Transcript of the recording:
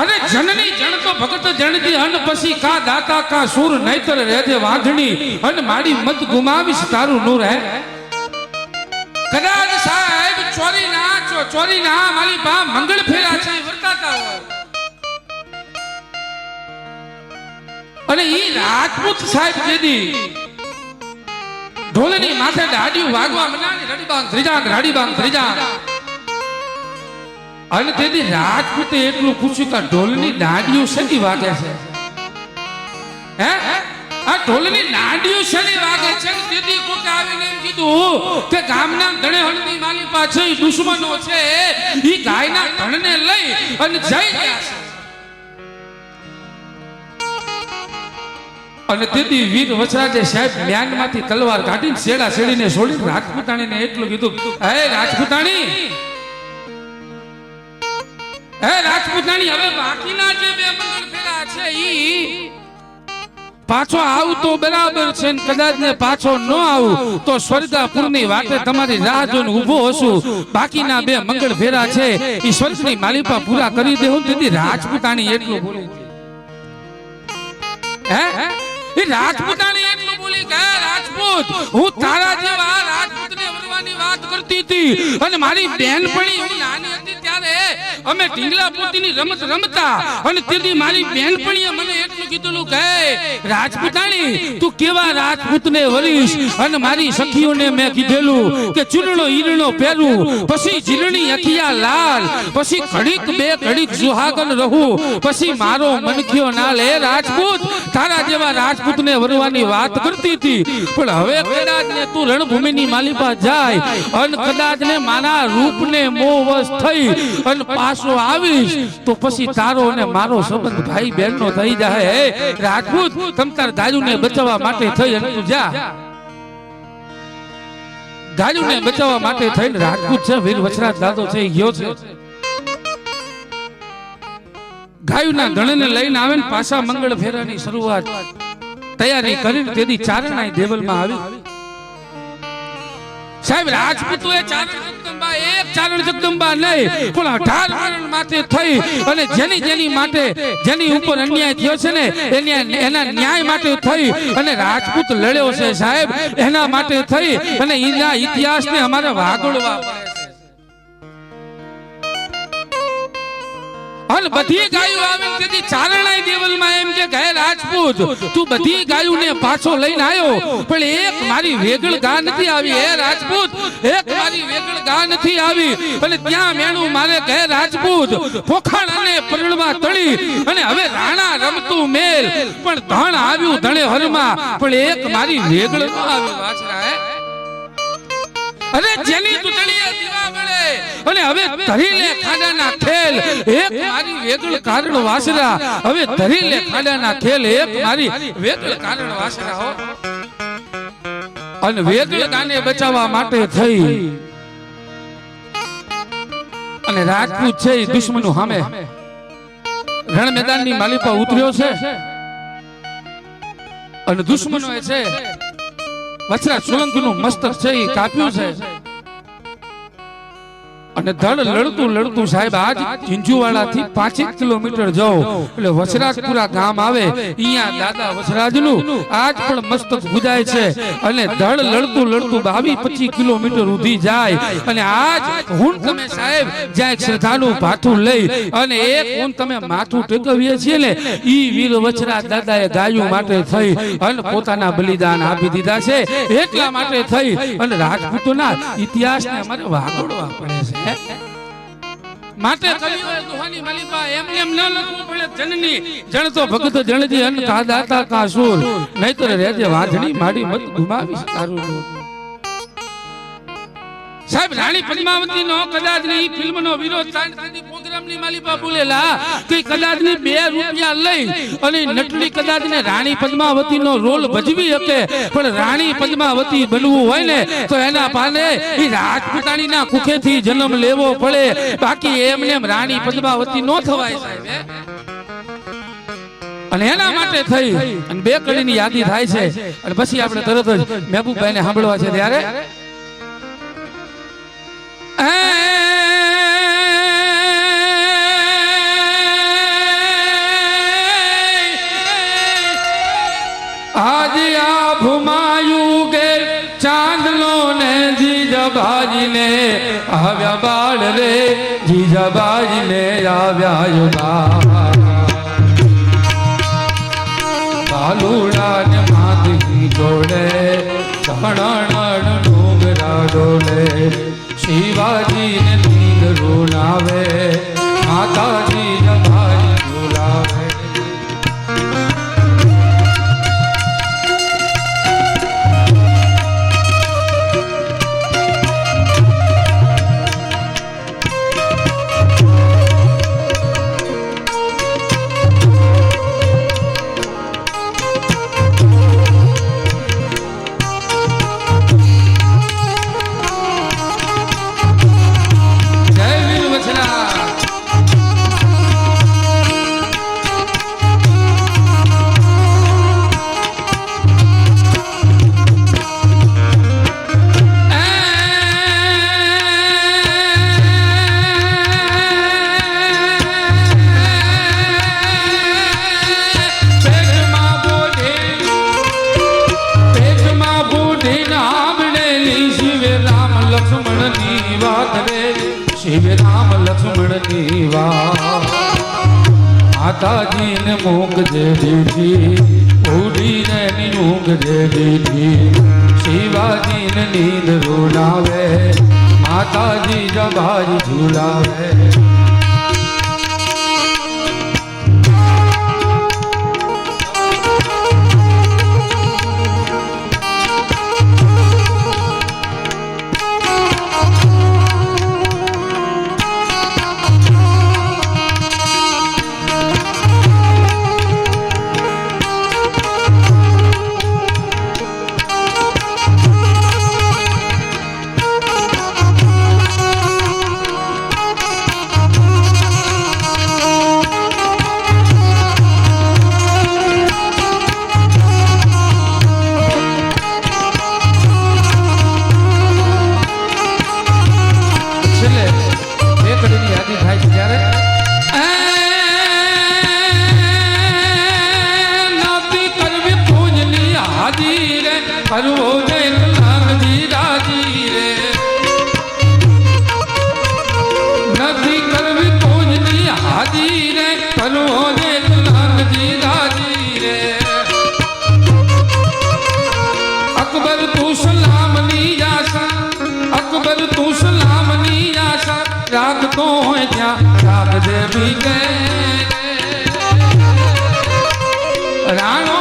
અરે જનની જણ તો ભગત જણતી અન પછી કા દાતા કા સુર નહીતર રહેજે વાંધણી અન માડી મત ગુમાવીશ તારું નૂર હે કદાચ સાહેબ ચોરી ના મારી બા મંગળ ફેરા છે વર્તાતા હોય અને ઈ રાજપૂત સાહેબ જેદી ઢોલની માથે દાડિયું વાગવા મનાની રડીબાંગ ત્રીજા અને તેથી રાજપૂતે એટલું પૂછ્યું કે ઢોલની દાડિયું શેની વાગે છે હે આ ઢોલની દાડિયું શેની વાગે છે તેથી કોકે આવીને એમ કીધું કે ગામના ધણે હળની માલી પાસે દુશ્મનો છે ઈ ગાયના ધણને લઈ અને જઈ ગયા છે અને તેથી વીર વચરાજે સાહેબ મ્યાનમાંથી તલવાર કાઢીને શેડા શેડીને છોડી રાજપૂતાણીને એટલું કીધું હે રાજપૂતાણી હવે બાકીના જે બે મંગળ ફેરા છે ઈ પાછો આવું તો બરાબર છે ને કદાચ ને પાછો ન આવું તો સ્વર્ગાપુરની વાટે તમારી રાહ જોઈને ઊભો હશું બાકીના બે મંગળ ફેરા છે ઈ સ્વર્ગની માલિપા પૂરા કરી દેવું તેથી રાજપૂતાણી એટલું બોલી હે એ રાજપૂતાણી એટલું બોલી કે રાજપૂત હું તારા જેવા રાજપૂતને વરવાની વાત કરતી હતી અને મારી બેનપણી હું નાની હતી ત્યારે અમે ઢીંગલા પોતીની રમત રમતા અને તેથી મારી બેનપણીએ મને એટલું કીધું કે રાજપૂતાણી તું કેવા રાજપૂતને વરીશ અને મારી સખીઓને મેં કીધેલું કે ચૂરણો ઈરણો પહેરું પછી જીરણી અખિયા લાલ પછી ઘડીક બે ઘડીક સુહાગન રહું પછી મારો મનખ્યો ના લે રાજપૂત તારા જેવા રાજપૂતને વરવાની વાત કરતી હતી પણ હવે કદાચ ને તું રણભૂમિની માલિપા જાય અને કદાચ ને મારા રૂપને મોહવશ થઈ અને પાછો આવીશ તો પછી તારો અને મારો સંબંધ ભાઈ બહેનનો થઈ જાય રાજપૂત તમતાર ગાયુને બચાવવા માટે થઈ અને તું જા ગાયુને બચાવવા માટે થઈને રાજપૂત છે વીર વચરાજ દાદો છે ગયો છે ગાયુના ધણને લઈને આવે ને પાછા મંગળ ફેરાની શરૂઆત તૈયારી કરીને તેદી ચારણાઈ દેવલમાં આવી સાહેબ રાજપૂતોએ ચારણ જગદંબા એક ચારણ જગદંબા નહીં પણ 18 મરણ માથે થઈ અને જેની માટે જેની ઉપર અન્યાય થયો છે ને એના ન્યાય માટે થઈ અને રાજપૂત લડ્યો છે સાહેબ એના માટે થઈ અને એના ઇતિહાસને અમારે વાગોળવા પડે છે અને બધી ગાયો આવે તેથી ચારણાઈ દેવલમાં એમ કે હે રાજપૂત તું બધી ગાયોને પાછો લઈને આવ્યો પણ એક મારી વેગળ ગા નથી આવી હે રાજપૂત એક મારી વેગળ ગા નથી આવી અને ત્યાં મેણું મારે કહે રાજપૂત પોખણ અને પરણમાં તળી અને હવે રાણા રમતું મેલ પણ ધણ આવ્યું ધણે હરમાં પણ એક મારી વેગળ ન આવી વાછરા હે અરે જેની તુતડીએ દીવા મળે અને હવે ધરીલે ખાડાના ખેલ એક મારી વેગળ કારણ વાસરા હવે ધરીલે ખાડાના ખેલ એક મારી વેગળ કારણ વાસરા હો અને વેગળ ગાને બચાવવા માટે થઈ અને રાજપૂત છે દુશ્મનો સામે રણ મેદાનની માલિપા ઉતર્યો છે અને દુશ્મનો છે વચરા સોલંકીનું મસ્તક છે એ કાપ્યું છે અને ધડ લડતું સાહેબ આજ ઝીંઝુવાડા થી 5 કિલોમીટર જાઓ એટલે વચરાજપુરા ગામ આવે અહીંયા દાદા વચરાજનું આજ પણ મસ્તક ભુજાય છે અને ધડ લડતું 22-25 કિલોમીટર સુધી જાય અને આજ હું તમે સાહેબ જ્યાં શ્રદ્ધાનું ભાથું લઈ અને એક હું તમે માથું ટેકવીએ છીએ ને ઈ વીર વચરાજ દાદાએ ગાયું માટે થઈ અને પોતાના બલિદાન આપી દીધા છે એટલા માટે થઈ અને રાજપૂતોના ઇતિહાસને અમારે વાગોળવા પડે છે માટે કહ્યું હોય દુહાની માલિકા એમ ન લખવું પડે જનની જણ તો ભગત જણજી અન કા દાતા કા સુર નહીતર રહેજે વાંધણી માડી મત ગુમાવીશ તારું સાહેબ રાણી પદ્માવતી નો કદાચ ની ફિલ્મ નો વિરોધ સાંસ્કૃતિક પ્રોગ્રામ ની માલિકા બોલેલા કે કદાચ ની 2 રૂપિયા લઈ અને નટલી કદાચ ને રાણી પદ્માવતી નો રોલ ભજવી શકે પણ રાણી પદ્માવતી બનવું હોય ને તો એના પાને ઈ રાજપૂતાણી ના કુખે થી જન્મ લેવો પડે બાકી એમને રાણી પદ્માવતી નો થવાય સાહેબ અને એના માટે થઈ અને 2 કડીની યાદી થાય છે અને પછી આપણે તરત જ મહેબૂબભાઈને સાંભળવા છે ત્યારે જીજાબાઈને આવ્યા બાળ રે જીજાબાઈને આવ્યા યુગા બાલુડા ને માધવી જોડે ચણણ ડુંગરા ડોલે શિવાજી ને નીંદ રૂલાવે માતાજી જભાઈ રૂલાવે શિવ રામ લક્ષ્મણની વાત માતાજી ને મૂક જે દીધી ઉડીને ઊંઘ જે દીધી શિવાજી ને નીંદ રૂલાવે માતાજી જબારી ઝુલાવે રાખતો હોય ત્યાં રાખ દેવી કે રાણ